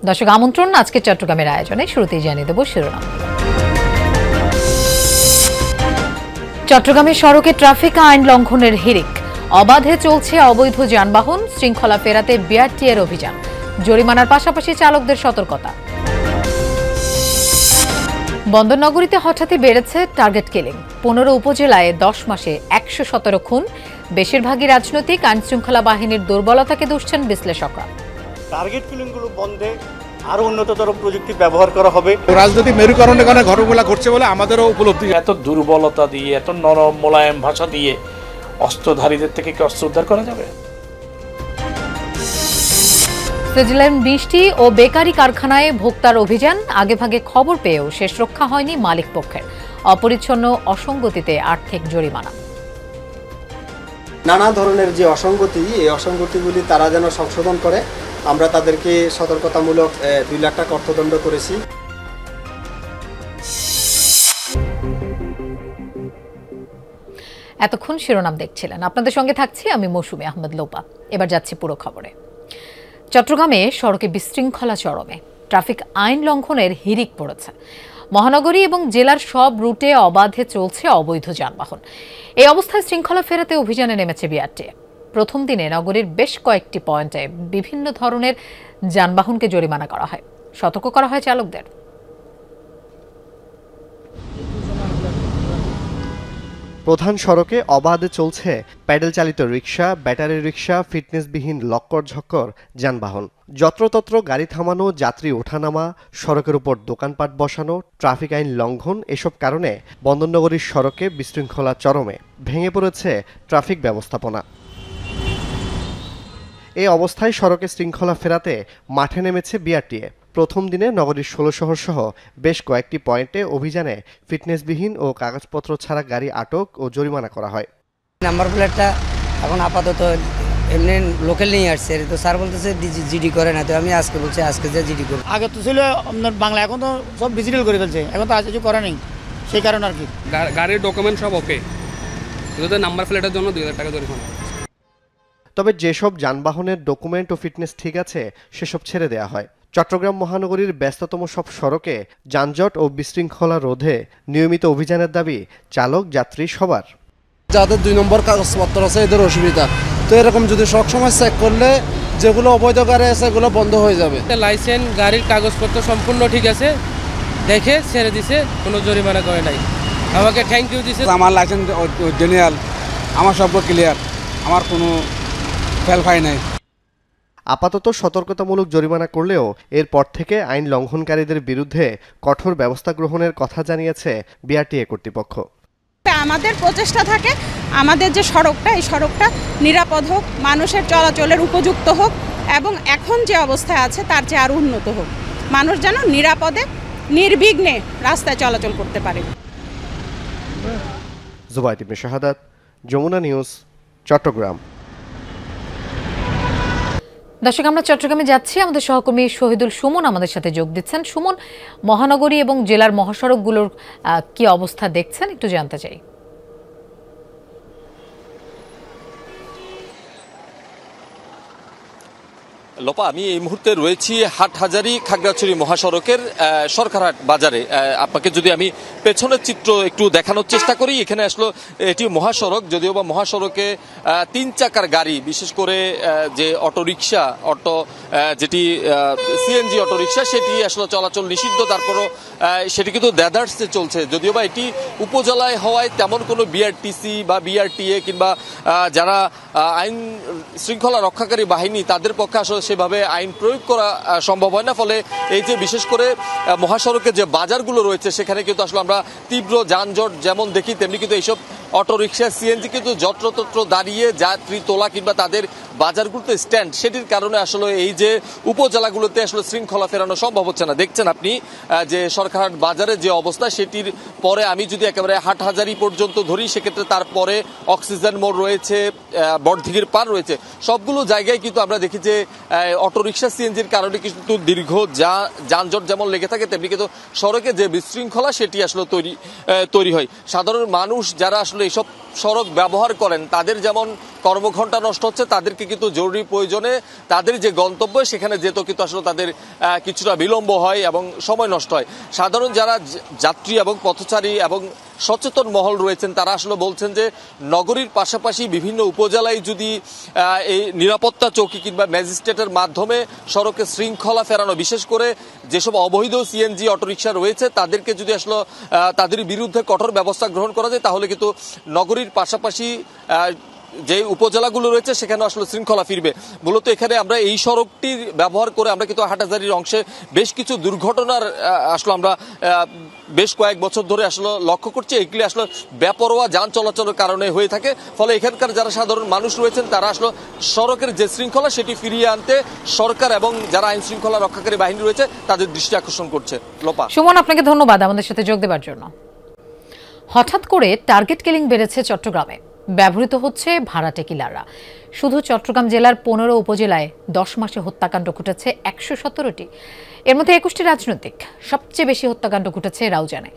দর্শক আমন্ত্রণ আজকে চট্টগ্রামের আয়োজনে শুরুতেই জানিয়ে দেব শিরোনাম। চট্টগ্রামের সড়কে ট্রাফিক আইন লঙ্ঘনের হিড়িক, অবাধে চলছে অবৈধ যানবাহন, শৃঙ্খলা ফেরাতে বিআরটিএর অভিযান, জরিমানার পাশাপাশি চালকদের সতর্কতা। বন্দরনগরীতে হঠাৎই বেড়েছে টার্গেট কিলিং, 15 উপজেলায় 10 মাসে 117 খুন, বেশিরভাগই রাজনৈতিক। আইন শৃঙ্খলা বাহিনীর দুর্বলতাকে দুষছেন বিশ্লেষকরা। টার্গেট কিলিংগুলো বন্ধে আরো উন্নততর প্রযুক্তি ব্যবহার করা হবে। রাজনৈতিক মেরুকরণের কারণে ঘটনাগুলো ঘটছে বলে আমাদেরও উপলব্ধি। এত দুর্বলতা দিয়ে, এত নরম মোলায়েম ভাষা দিয়ে অস্ত্রধারীদের থেকে কি অস্ত্র উদ্ধার করা যাবে? সুইজারল্যান্ড বৃষ্টি ও বেকারি কারখানায় ভোক্তার অভিযান, আগেভাগে খবর পেয়েও শেষ রক্ষা হয়নি মালিক পক্ষের। অপরিচ্ছন্ন অসঙ্গতিতে আর্থিক জরিমানা। নানা ধরনের যে অসঙ্গতি, এই অসঙ্গতিগুলি তারা যেন সংশোধন করে, আমরা তাদেরকে সতর্কতামূলক 2 লাখ টাকা অর্থদণ্ড করেছি। এতক্ষণ শিরোনাম দেখছিলেন, আপনাদের সঙ্গে থাকছি আমি মৌসুমী আহমেদ লোপা। এবার যাচ্ছি পুরো খবরে। চট্টগ্রামে সড়কে বিশৃঙ্খলা চরমে, ট্রাফিক আইন লঙ্ঘনের হিড়িক পড়েছে। মহানগরী এবং জেলার সব রুটে অবাধে চলছে অবৈধ যানবাহন। এই অবস্থায় শৃঙ্খলা ফেরাতে অভিযানে নেমেছে বিআরটিএ। প্রথম দিনে নগরীর বেশ কয়েকটি পয়েন্টে বিভিন্ন ধরনের যানবাহনকে জরিমানা করা হয়, সতর্ক করা হয় চালকদের। প্রধান সড়কে অবাধে চলছে প্যাডেল চালিত রিকশা, ব্যাটারি রিকশা, ফিটনেসবিহীন লক্কর ঝক্কর যানবাহন। যত্রতত্র গাড়ি থামানো, যাত্রী ওঠানামা, সড়কের উপর দোকানপাট বসানো, ট্রাফিক আইন লঙ্ঘন, এসব কারণে বন্দরনগরীর সড়কে বিশৃঙ্খলা চরমে, ভেঙে পড়েছে ট্রাফিক ব্যবস্থাপনা। এই অবস্থায় সড়কে শৃঙ্খলা ফেরাতে মাঠে নেমেছে বিআরটিএ। প্রথম দিনে নগরীর 16 শহর সহ বেশ কয়েকটি পয়েন্টে অভিযানে ফিটনেসবিহীন ও কাগজপত্র ছাড়া গাড়ি আটক ও জরিমানা করা হয়। নাম্বার প্লেটটা এখন আপাতত এমনি লোকাল নিয়ে আসছে, তো স্যার বলতেছে জিডি করে না, তো আমি আজকে বলছি আজকে যে জিডি করে। আগে তো ছিল আপনার বাংলা, এখন তো সব ডিজিটাল করে ফেলছে, এখন তো আজ কিছু করা নেই, সেই কারণে আর কি। গাড়ির ডকুমেন্ট সব ওকে, যদি নাম্বার প্লেটের জন্য 2000 টাকা জরিমানা। তবে যেসব যানবাহনের ডকুমেন্ট ও ফিটনেস ঠিক আছে সেসব ছেড়ে দেওয়া হয়। চট্টগ্রাম মহানগরীর ব্যস্ততম সব সড়কে যানজট ও বিশৃঙ্খলা রোধে নিয়মিত অভিযানের দাবি চালক যাত্রী সবার। যাদের 2 নম্বর কাগজপত্র আছে এদের অসুবিধা, তো এরকম যদি সবসময় চেক করলে যেগুলো অবৈধ গাড়ি আছে এগুলো বন্ধ হয়ে যাবে। লাইসেন্স, গাড়ির কাগজপত্র সম্পূর্ণ ঠিক আছে, দেখে ছেড়ে দিছে, কোনো জরিমানা করে নাই। আমাকে থ্যাংক ইউ দিছে। আমার লাইসেন্স জেনুইন, আমার সব ক্লিয়ার, আমার কোনো ফেলফাই নাই। আপাতত সতর্কতামূলক জরিমানা করলেও এরপর থেকে আইন লঙ্ঘনকারীদের বিরুদ্ধে কঠোর ব্যবস্থা গ্রহণের কথা জানিয়েছে বিআরটিএ কর্তৃপক্ষ। আমাদের প্রচেষ্টা থাকে আমাদের যে সড়কটা, এই সড়কটা নিরাপদ হোক, মানুষের চলাচলের উপযুক্ত হোক এবং এখন যে অবস্থায় আছে তার চেয়ে আরও উন্নত হোক। মানুষ যেন নিরাপদে নির্বিঘ্নে রাস্তায় চলাচল করতে পারে। জুবাইদ ইবনে শাহাদাত, যমুনা নিউজ, চট্টগ্রাম। দর্শক, আমরা চট্টগ্রামে যাচ্ছি, আমাদের সহকর্মী শহীদুল সুমন আমাদের সাথে যোগ দিচ্ছেন। সুমন, মহানগরী এবং জেলার মহাসড়কগুলোর কি অবস্থা দেখছেন একটু জানতে চাই। লোপা, আমি এই মুহূর্তে রয়েছি হাটহাজারী খাগড়াছড়ি মহাসড়কের সরকারহাট বাজারে। আপনাকে যদি আমি পেছনের চিত্র একটু দেখানোর চেষ্টা করি, এখানে আসলে এটি মহাসড়ক, যদিও বা মহাসড়কে 3 চাকার গাড়ি, বিশেষ করে যে অটোরিকশা, যেটি সিএনজি অটোরিকশা, সেটি আসলে চলাচল নিষিদ্ধ। তারপরও সেটি কিন্তু দেদার্সে চলছে, যদিও বা এটি উপজেলায় হওয়ায় তেমন কোনো বিআরটিসি বা বিআরটিএ কিংবা যারা আইন শৃঙ্খলা রক্ষাকারী বাহিনী তাদের পক্ষে আসলে সেভাবে আইন প্রয়োগ করা সম্ভব হয় না। ফলে এই যে বিশেষ করে মহাসড়কে যে বাজারগুলো রয়েছে সেখানে কিন্তু আসলে আমরা তীব্র যানজট যেমন দেখি, তেমনি কিন্তু এইসব অটোরিকশা, সিএনজি কিন্তু যত্রতত্র দাঁড়িয়ে যাত্রী তোলা কিংবা তাদের বাজারগুলোতে স্ট্যান্ড, সেটির কারণে আসলে এই যে উপজেলাগুলোতে আসলে শৃঙ্খলা ফেরানো সম্ভব হচ্ছে না। দেখছেন আপনি যে সরকারহাট বাজারের যে অবস্থা, সেটির পরে আমি যদি একেবারে হাটহাজারী পর্যন্ত ধরি, সেক্ষেত্রে তারপরে অক্সিজেন মোড় রয়েছে, বড়দিঘির পার রয়েছে, সবগুলো জায়গায় কিন্তু আমরা দেখি যে অটোরিকশা, সিএনজির কারণে কিন্তু দীর্ঘ যানজট যেমন লেগে থাকে, তেমনি কিন্তু সড়কে যে বিশৃঙ্খলা সেটি আসলে তৈরি হয়। সাধারণ মানুষ যারা আসলে এইসব সড়ক ব্যবহার করেন তাদের যেমন কর্মঘণ্টা নষ্ট হচ্ছে, তাদেরকে কিন্তু জরুরি প্রয়োজনে তাদের যে গন্তব্য সেখানে যেতেও কিন্তু আসলে তাদের কিছুটা বিলম্ব হয় এবং সময় নষ্ট হয়। সাধারণ যারা যাত্রী এবং পথচারী এবং সচেতন মহল রয়েছেন তারা আসলে বলছেন যে নগরীর পাশাপাশি বিভিন্ন উপজেলায় যদি এই নিরাপত্তা চৌকি কিংবা ম্যাজিস্ট্রেটের মাধ্যমে সড়কে শৃঙ্খলা ফেরানো, বিশেষ করে যেসব অবৈধ সিএনজি অটোরিকশা রয়েছে তাদেরকে যদি আসলে তাদের বিরুদ্ধে কঠোর ব্যবস্থা গ্রহণ করা যায় তাহলে কিন্তু নগরীর পাশাপাশি যে উপজেলাগুলো রয়েছে সেখানে আসলে শৃঙ্খলা ফিরবে। মূলত এখানে আমরা এই সড়কটির ব্যবহার করে আমরা কিন্তু হাটহাজারীর অংশে বেশ কিছু দুর্ঘটনার আসলে আমরা বেশ কয়েক বছর ধরে আসলে লক্ষ্য করছি। এগুলি আসলে বেপরোয়া যান চলাচলের কারণে হয়ে থাকে। ফলে এখানকার যারা সাধারণ মানুষ রয়েছেন তারা আসলে সড়কের যে শৃঙ্খলা সেটি ফিরিয়ে আনতে সরকার এবং যারা আইন শৃঙ্খলা রক্ষাকারী বাহিনী রয়েছে তাদের দৃষ্টি আকর্ষণ করছে। লোপা, সুমন, আপনাকে ধন্যবাদ আমাদের সাথে যোগ দেওয়ার জন্য। হঠাৎ করে টার্গেট কিলিং বেড়েছে চট্টগ্রামে, ব্যবহৃত হচ্ছে ভাড়াটে কিলাররা। শুধু চট্টগ্রাম জেলার 15 উপজেলায় 10 মাসে হত্যাকাণ্ড ঘটেছে 117টি। এর মধ্যে 21টি রাজনৈতিক। সবচেয়ে বেশি হত্যাকাণ্ড ঘটেছে রাউজানে।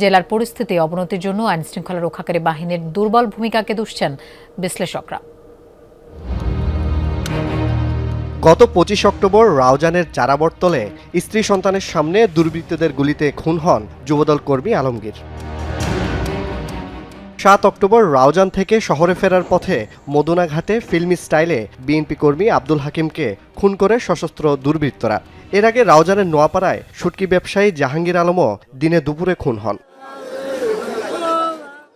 জেলার পরিস্থিতি অবনতির জন্য আইন শৃঙ্খলা রক্ষাকারী বাহিনীর দুর্বল ভূমিকাকে দুষছেন বিশ্লেষকরা। গত 25 অক্টোবর রাউজানের চারাবরতলে স্ত্রী সন্তানের সামনে দুর্বৃত্তদের গুলিতে খুন হন যুবদল কর্মী আলমগীর। 7 অক্টোবর রাউজান থেকে শহরে ফেরার পথে মদুনাঘাটে ফিল্মি স্টাইলে বিএনপি কর্মী আব্দুল হাকিমকে খুন করে সশস্ত্র দুর্বৃত্তরা। এর আগে রাউজানের নোয়াপাড়ায় শুটকি ব্যবসায়ী জাহাঙ্গীর আলমও দিনে দুপুরে খুন হন।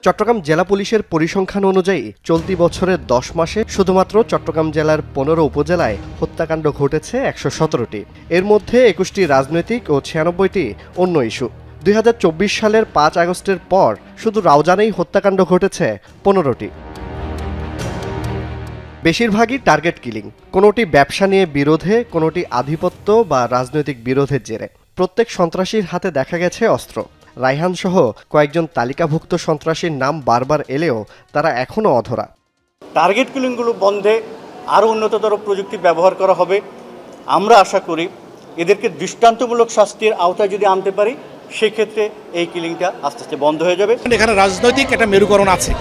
চট্টগ্রাম জেলা পুলিশের পরিসংখ্যান অনুযায়ী চলতি বছরের 10 মাসে শুধুমাত্র চট্টগ্রাম জেলার 15 উপজেলায় হত্যাকাণ্ড ঘটেছে 117টি। এর মধ্যে 21টি রাজনৈতিক ও 96টি অন্য ইস্যু। 2024 সালের 5 আগস্টের পর শুধু রাউজানেই হত্যাকাণ্ড ঘটেছে 15টি। বেশিরভাগই টার্গেট কিলিং, কোনোটি ব্যবসা নিয়ে বিরোধে, কোনোটি আধিপত্য বা রাজনৈতিক বিরোধের জেরে। প্রত্যেক সন্ত্রাসীর হাতে দেখা গেছে অস্ত্র। রায়হান সহ কয়েকজন তালিকাভুক্ত সন্ত্রাসীর নাম বারবার এলেও তারা এখনও অধরা। টার্গেট কিলিংগুলো বন্ধে আরও উন্নততর প্রযুক্তি ব্যবহার করা হবে। আমরা আশা করি এদেরকে দৃষ্টান্তমূলক শাস্তির আওতায় যদি আনতে পারি সেক্ষেত্রে এই কিলিংটা আস্তে আস্তে বন্ধ হয়ে যাবে। এখানে রাজনৈতিক একটা মেরুকরণ আছে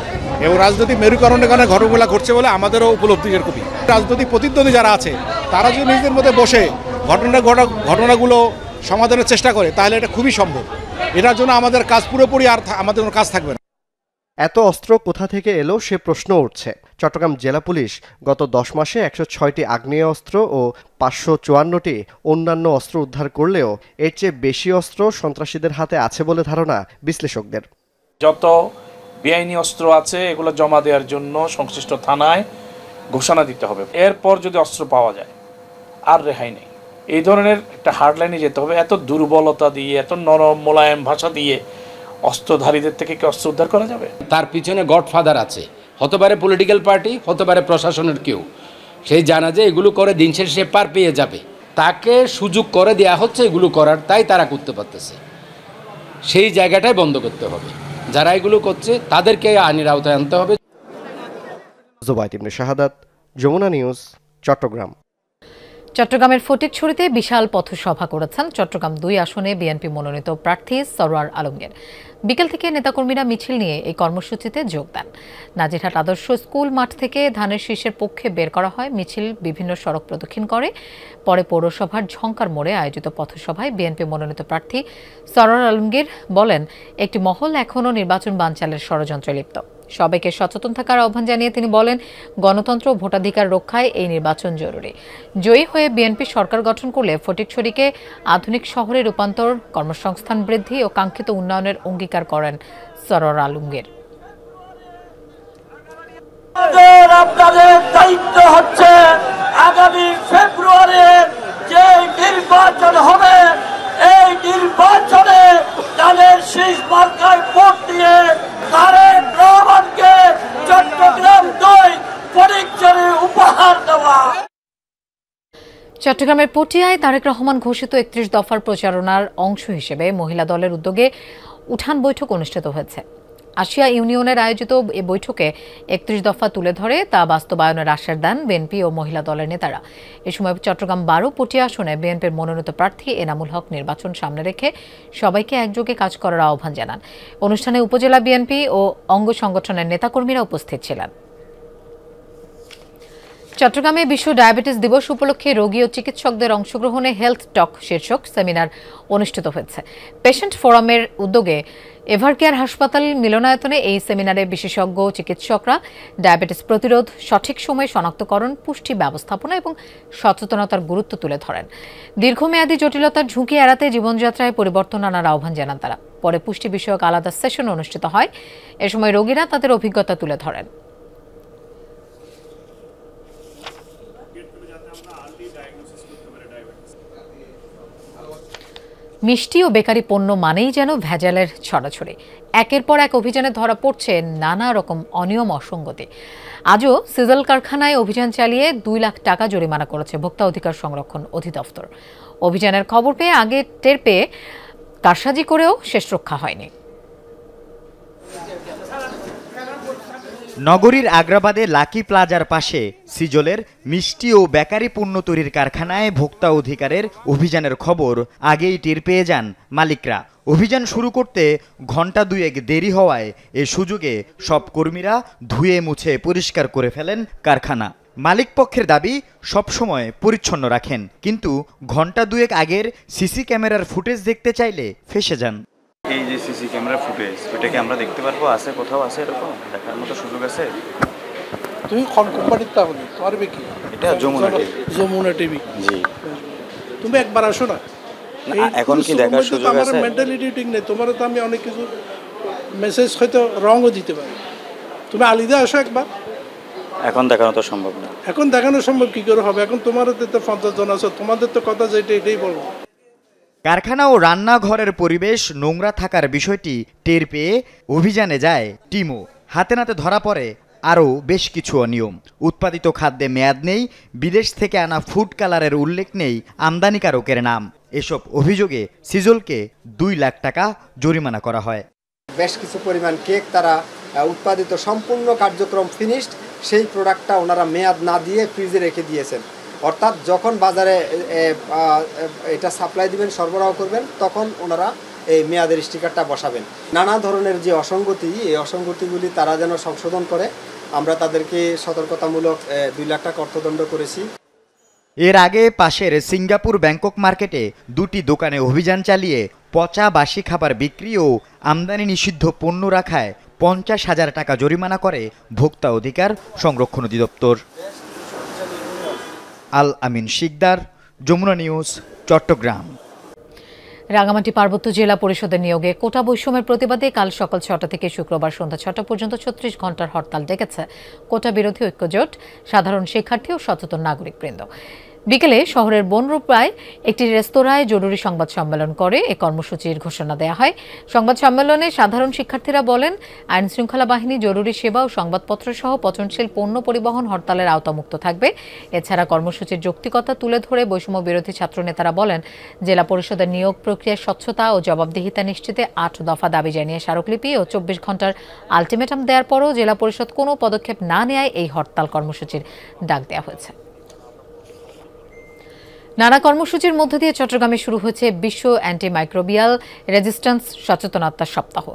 এবং রাজনৈতিক মেরুকরণের কারণে ঘটনাগুলো ঘটছে বলে আমাদেরও উপলব্ধি এরকমই। রাজনৈতিক প্রতিদ্বন্দ্বী যারা আছে তারা যদি নিজেদের মধ্যে বসে ঘটনাগুলো সমাধানের চেষ্টা করে তাহলে এটা খুবই সম্ভব। এটার জন্য আমাদের কাজ পুরোপুরি আর আমাদের কোনো কাজ থাকবে না। এত অস্ত্র কোথা থেকে এলো সে প্রশ্ন উঠছে। চট্টগ্রাম জেলা পুলিশ গত 10 মাসে 106টি আগ্নেয়াস্ত্র ও 554টি অন্যান্য অস্ত্র উদ্ধার করলেও এর চেয়ে বেশি অস্ত্র সন্ত্রাসীদের হাতে আছে বলে ধারণা বিশ্লেষকদের। যত বেআইনি অস্ত্র আছে এগুলো জমা দেওয়ার জন্য সংশ্লিষ্ট থানায় ঘোষণা দিতে হবে। এরপর যদি অস্ত্র পাওয়া যায় আর রেহাই নেই। এই ধরনের একটা হার্ডলাইনে যেতে হবে। এত দুর্বলতা দিয়ে, এত নরম মোলায়েম ভাষা দিয়ে অস্ত্রধারীদের থেকে কি অস্ত্র উদ্ধার করা যাবে? তার পিছনে গডফাদার আছে, হতে পারে পলিটিক্যাল পার্টি, হতে পারে প্রশাসনের কেউ। সেই জানা যে এগুলো করে দিন শেষে সে পার পেয়ে যাবে, তাকে সুযোগ করে দেওয়া হচ্ছে এগুলো করার, তাই তারা করতে পারতেছে। সেই জায়গাটাই বন্ধ করতে হবে। যারা এগুলো করছে তাদেরকে আইনের আওতায় আনতে হবে। জুবাইদ ইবনে শাহাদাত, যমুনা নিউজ, চট্টগ্রাম। চট্টগ্রামের ফটিকছড়িতে বিশাল পথসভা করেছেন চট্টগ্রাম 2 আসনে বিএনপি মনোনীত প্রার্থী সরওয়ার আলমগীর। বিকেল থেকে নেতাকর্মীরা মিছিল নিয়ে এই কর্মসূচিতে যোগ দেন। নাজিরহাট আদর্শ স্কুল মাঠ থেকে ধানের শীষের পক্ষে বের করা হয় মিছিল, বিভিন্ন সড়ক প্রদক্ষিণ করে। পরে পৌরসভার ঝংকার মোড়ে আয়োজিত পথসভায় বিএনপি মনোনীত প্রার্থী সরওয়ার আলমগীর বলেন, একটি মহল এখনও নির্বাচন বানচালের ষড়যন্ত্রে লিপ্ত। সবাইকে সচেতন থাকার আহ্বান জানিয়ে তিনি বলেন, গণতন্ত্র ও ভোটাধিকার রক্ষায় এই নির্বাচন জরুরি। জয়ী হয়ে বিএনপি সরকার গঠন করলে ফটিকছড়িকে আধুনিক শহরে রূপান্তর, কর্মসংস্থান বৃদ্ধি ও কাঙ্ক্ষিত উন্নয়নের অঙ্গীকার করেন সরওয়ার আলমগীর। আপনাদের দায়িত্ব হচ্ছে আগামী ফেব্রুয়ারির যে নির্বাচন হবে এই নির্বাচনে তাদের শীষ মার্কায় ভোট দিয়ে তারেক রহমানকে চট্টগ্রাম 2 ফটিকছড়ি উপহার দেওয়া। চট্টগ্রামের পটিয়ায় তারেক রহমান ঘোষিত 31 দফার প্রচারণার অংশ হিসেবে মহিলা দলের উদ্যোগে উঠান বৈঠক অনুষ্ঠিত হয়েছে। আশিয়া ইউনিয়নের আয়োজিত এ বৈঠকে ৩১ দফা তুলে ধরে তা বাস্তবায়নের আশ্বাস দেন বিএনপি ও মহিলা দলের নেতারা। এ সময় চট্টগ্রাম ১২ পটিয়া আসনে বিএনপির মনোনীত প্রার্থী এনামুল হক নির্বাচন সামনে রেখে সবাইকে একযোগে কাজ করার আহ্বান জানান। অনুষ্ঠানে উপজেলা বিএনপি ও অঙ্গ সংগঠনের নেতাকর্মীরা উপস্থিত ছিলেন। চট্টগ্রামে বিশ্ব ডায়াবেটিস দিবস উপলক্ষে রোগী ও চিকিৎসকদের অংশগ্রহণে হেলথ টক শীর্ষক সেমিনার অনুষ্ঠিত হয়েছে। পেশেন্ট ফোরামের উদ্যোগে এভারকেয়ার হাসপাতাল মিলনায়তনে এই সেমিনারে বিশেষজ্ঞ চিকিৎসকরা ডায়াবেটিস প্রতিরোধ, সঠিক সময়ে শনাক্তকরণ, পুষ্টি ব্যবস্থাপনা এবং সচেতনতার গুরুত্ব তুলে ধরেন। দীর্ঘমেয়াদী জটিলতার ঝুঁকি এড়াতে জীবনযাত্রায় পরিবর্তন আনার আহ্বান জানান তারা। পরে পুষ্টি বিষয়ক আলাদা সেশন অনুষ্ঠিত হয়। এ সময় রোগীরা তাদের অভিজ্ঞতা তুলে ধরেন। মিষ্টি ও বেকারি পণ্য মানেই যেন ভেজালের ছড়াছড়ি। একের পর এক অভিযানে ধরা পড়ছে নানা রকম অনিয়ম, অসঙ্গতি। আজও সিজল কারখানায় অভিযান চালিয়ে ২ লাখ টাকা জরিমানা করেছে ভোক্তা অধিকার সংরক্ষণ অধিদপ্তর। অভিযানের খবর পেয়ে আগে টের পেয়ে কারসাজি করেও শেষ রক্ষা হয়নি। নগরীর আগ্রাবাদে লাকি প্লাজার পাশে সিজলের মিষ্টি ও বেকারি পণ্য তৈরির কারখানায় ভোক্তা অধিকারের অভিযানের খবর আগেই টের পেয়ে যান মালিকরা। অভিযান শুরু করতে ঘণ্টা ২-১ দেরি হওয়ায় এ সুযোগে সব কর্মীরা ধুয়ে মুছে পরিষ্কার করে ফেলেন কারখানা। মালিক পক্ষের দাবি সবসময় পরিচ্ছন্ন রাখেন, কিন্তু ঘণ্টা ২-১ আগের সিসি ক্যামেরার ফুটেজ দেখতে চাইলে ফেঁসে যান। এই যে সিসি ক্যামেরা ফুটেজ, এটাকে আমরা দেখতে পারবো? আছে কোথাও, আছে এরকম দেখার মতো সুযোগ আছে? তুমি কোন কোম্পানির তাহলে পারবে কি? এটা যমুনা টিভি। জি, তুমি একবার আসো না। এখন কি দেখার সুযোগ আছে? আমার মেন্টালিটি ঠিক নেই। তোমারও তো আমি অনেক কিছু মেসেজ হয়তো রংও দিতে পারি। তুমি আলিদা আসো একবার। এখন দেখানো তো সম্ভব না। এখন দেখানো সম্ভব কি করে হবে? এখন তোমারও তো 50 জন আছো, তোমাদের তো কথা যেটা এটাই বলবো। কারখানা ও রান্নাঘরের পরিবেশ নোংরা থাকার বিষয়টি টের পেয়ে অভিযানে যায় টিমও। হাতে নাতে ধরা পড়ে আরও বেশ কিছু অনিয়ম। উৎপাদিত খাদ্যে মেয়াদ নেই, বিদেশ থেকে আনা ফুড কালারের উল্লেখ নেই আমদানিকারকের নাম। এসব অভিযোগে সিজলকে ২ লাখ টাকা জরিমানা করা হয়। বেশ কিছু পরিমাণ কেক তারা উৎপাদিত সম্পূর্ণ কার্যক্রম ফিনিশড, সেই প্রোডাক্টটা ওনারা মেয়াদ না দিয়ে ফ্রিজে রেখে দিয়েছেন। অর্থাৎ যখন বাজারে এটা সাপ্লাই দিবেন, সরবরাহ করবেন, তখন ওনারা এই মেয়াদের স্টিকারটা বসাবেন। নানা ধরনের যে অসঙ্গতি, এই অসঙ্গতিগুলি তারা যেন সংশোধন করে, আমরা তাদেরকে সতর্কতামূলক ২ লাখ টাকা অর্থদণ্ড করেছি। এর আগে পাশের সিঙ্গাপুর ব্যাংকক মার্কেটে ২টি দোকানে অভিযান চালিয়ে পচা বাসি খাবার বিক্রি ও আমদানি নিষিদ্ধ পণ্য রাখায় ৫০,০০০ টাকা জরিমানা করে ভোক্তা অধিকার সংরক্ষণ অধিদপ্তর। আল আমিন শিকদার, যমুনা নিউজ, চট্টগ্রাম। রাঙামাটি পার্বত্য জেলা পরিষদের নিয়োগে কোটা বৈষম্যের প্রতিবাদে কাল সকাল ৬টা থেকে শুক্রবার সন্ধ্যা ৬টা পর্যন্ত ৩৬ ঘণ্টার হরতাল ডেকেছে কোটা বিরোধী ঐক্যজোট, সাধারণ শিক্ষার্থী ও সচেতন নাগরিকবৃন্দ। বিকেলে শহরের বনরূপায় একটি রেস্তোরাঁয় জরুরি সংবাদ সম্মেলন করে এ কর্মসূচির ঘোষণা দেওয়া হয়। সংবাদ সম্মেলনে সাধারণ শিক্ষার্থীরা বলেন, আইন শৃঙ্খলা বাহিনী জরুরি সেবা ও সংবাদপত্র সহ পচনশীল পণ্য পরিবহন হরতালের আওতামুক্ত থাকবে। এছাড়া কর্মসূচির যৌক্তিকতা তুলে ধরে বৈষম্য বিরোধী ছাত্রনেতারা বলেন, জেলা পরিষদের নিয়োগ প্রক্রিয়ার স্বচ্ছতা ও জবাবদিহিতা নিশ্চিতে ৮ দফা দাবি জানিয়ে স্মারকলিপি ও ২৪ ঘণ্টার আলটিমেটাম দেওয়ার পরও জেলা পরিষদ কোনো পদক্ষেপ না নেয় এই হরতাল কর্মসূচির ডাক দেওয়া হয়েছে। নানা কর্মসূচির মধ্যে দিয়ে চট্টগ্রামে শুরু হয়েছে বিশ্ব অ্যান্টিমাইক্রোবিয়াল রেজিস্ট্যান্স সচেতনতা সপ্তাহ।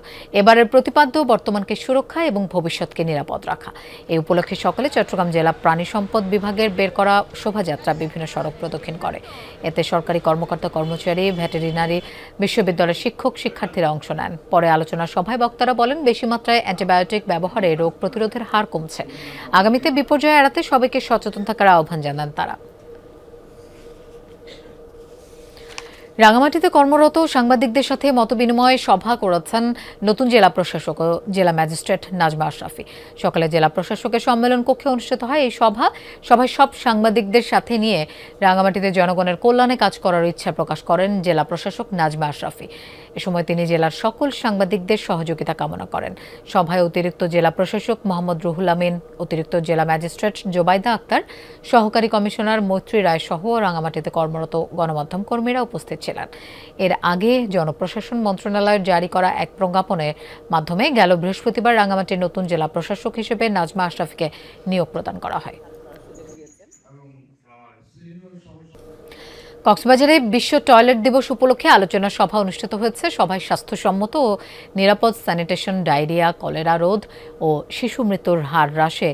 এবারের প্রতিপাদ্য বর্তমানকে সুরক্ষা এবং ভবিষ্যৎকে নিরাপদ রাখা। এই উপলক্ষে সকালে চট্টগ্রাম জেলা প্রাণী সম্পদ বিভাগের বের করা শোভাযাত্রা বিভিন্ন সড়ক প্রদক্ষিণ করে। এতে সরকারি কর্মকর্তা, কর্মচারী, ভেটেরিনারি, বিশ্ববিদ্যালয়ের শিক্ষক, শিক্ষার্থীরা অংশ নেন। পরে আলোচনা সভায় বক্তারা বলেন, বেশি মাত্রায় অ্যান্টিবায়োটিক ব্যবহারে রোগ প্রতিরোধের হার কমছে। আগামীতে বিপর্যয় এড়াতে সবাইকে সচেতন থাকার আহ্বান জানান তারা। রাঙামাটিতে কর্মরত সাংবাদিকদের সাথে মতবিনিময় সভা করেছেন নতুন জেলা প্রশাসক ও জেলা ম্যাজিস্ট্রেট নাজমা আশরাফি। সকালে জেলা প্রশাসকের সম্মেলন কক্ষে অনুষ্ঠিত হয় এই সভায় সব সাংবাদিকদের সাথে নিয়ে রাঙামাটিতে জনগণের কল্যাণে কাজ করার ইচ্ছা প্রকাশ করেন জেলা প্রশাসক নাজমা আশরাফি। এ সময় তিনি জেলার সকল সাংবাদিকদের সহযোগিতা কামনা করেন। সভায় অতিরিক্ত জেলা প্রশাসক মোহাম্মদ রুহুল আমিন, অতিরিক্ত জেলা ম্যাজিস্ট্রেট জোবাইদা আক্তার, সহকারী কমিশনার মৈত্রী রায় সহ রাঙামাটিতে কর্মরত গণমাধ্যম কর্মীরা উপস্থিত ছিলেন। এর আগে জনপ্রশাসন মন্ত্রণালয়ের জারি করা এক প্রজ্ঞাপনের মাধ্যমে গেল বৃহস্পতিবার রাঙ্গামাটির নতুন জেলা প্রশাসক হিসেবে নাজমা আশরাফিকে নিয়োগ প্রদান করা হয়। কক্সবাজারে বিশ্ব টয়লেট দিবস উপলক্ষে আলোচনা সভা অনুষ্ঠিত হয়েছে। সভায় স্বাস্থ্যসম্মত ও নিরাপদ স্যানিটেশন, ডায়রিয়া, কলেরা রোধ ও শিশু মৃত্যুর হার হ্রাসে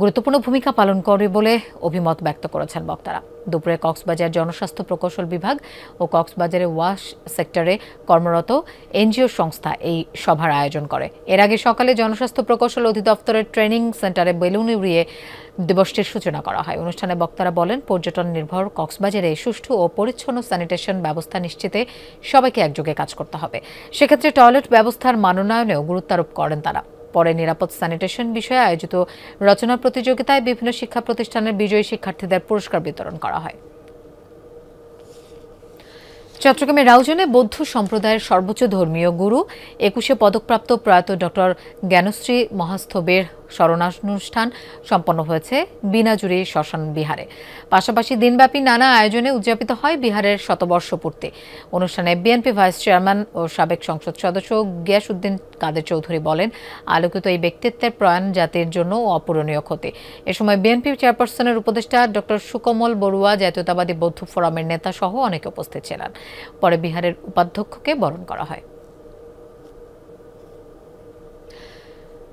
গুরুত্বপূর্ণ ভূমিকা পালন করে বলে অভিমত ব্যক্ত করেছেন বক্তারা। দুপুরে কক্সবাজার জনস্বাস্থ্য প্রকৌশল বিভাগ ও কক্সবাজারে ওয়াশ সেক্টরে কর্মরত এনজিও সংস্থা এই সভার আয়োজন করে। এর আগে সকালে জনস্বাস্থ্য প্রকৌশল অধিদপ্তরের ট্রেনিং সেন্টারে বেলুন উড়িয়ে দিবসটির সূচনা করা হয়। অনুষ্ঠানে বক্তারা বলেন, পর্যটন নির্ভর কক্সবাজারে সুষ্ঠু ও পরিচ্ছন্ন স্যানিটেশন ব্যবস্থা নিশ্চিতে সবাইকে একযোগে কাজ করতে হবে। সেক্ষেত্রে টয়লেট ব্যবস্থার মানোন্নয়নেও গুরুত্ব আরোপ করেন তারা। পরে নিরাপদ স্যানিটেশন বিষয়ে আয়োজিত রচনা প্রতিযোগিতায় বিভিন্ন শিক্ষা প্রতিষ্ঠানের বিজয়ী শিক্ষার্থীদের পুরস্কার বিতরণ করা হয়। চট্টগ্রামের রাউজানে বৌদ্ধ সম্প্রদায়ের সর্বোচ্চ ধর্মীয় গুরু 21শে পদকপ্রাপ্ত প্রয়াত ডক্টর জ্ঞানশ্রী মহাস্থবের স্মরণানুষ্ঠান সম্পন্ন হয়েছে বিনাজুরি শ্মশান বিহারে। পাশাপাশি দিনব্যাপী নানা আয়োজনে উদযাপিত হয় বিহারের শতবর্ষ পূর্তি। অনুষ্ঠানে বিএনপি ভাইস চেয়ারম্যান ও সাবেক সংসদ সদস্য গিয়াসউদ্দিন কাদের চৌধুরী বলেন, আলোকিত এই ব্যক্তিত্বের প্রয়াণ জাতির জন্য অপূরণীয় ক্ষতি। এ সময় বিএনপি চেয়ারপারসনের উপদেষ্টা ডক্টর সুকমল বড়ুয়া, জাতীয়তাবাদী বৌদ্ধ ফোরামের নেতা সহ অনেকে উপস্থিত ছিলেন। পরে বিহারের উপাধ্যক্ষকে বরণ করা হয়।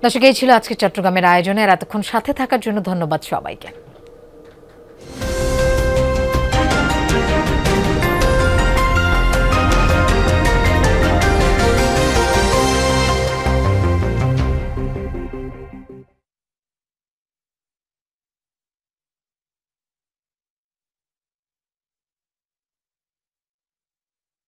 দর্শক, এই ছিল আজকে চট্টগ্রামের আয়োজনে। আর এতক্ষণ সাথে থাকার জন্য ধন্যবাদ সবাইকে।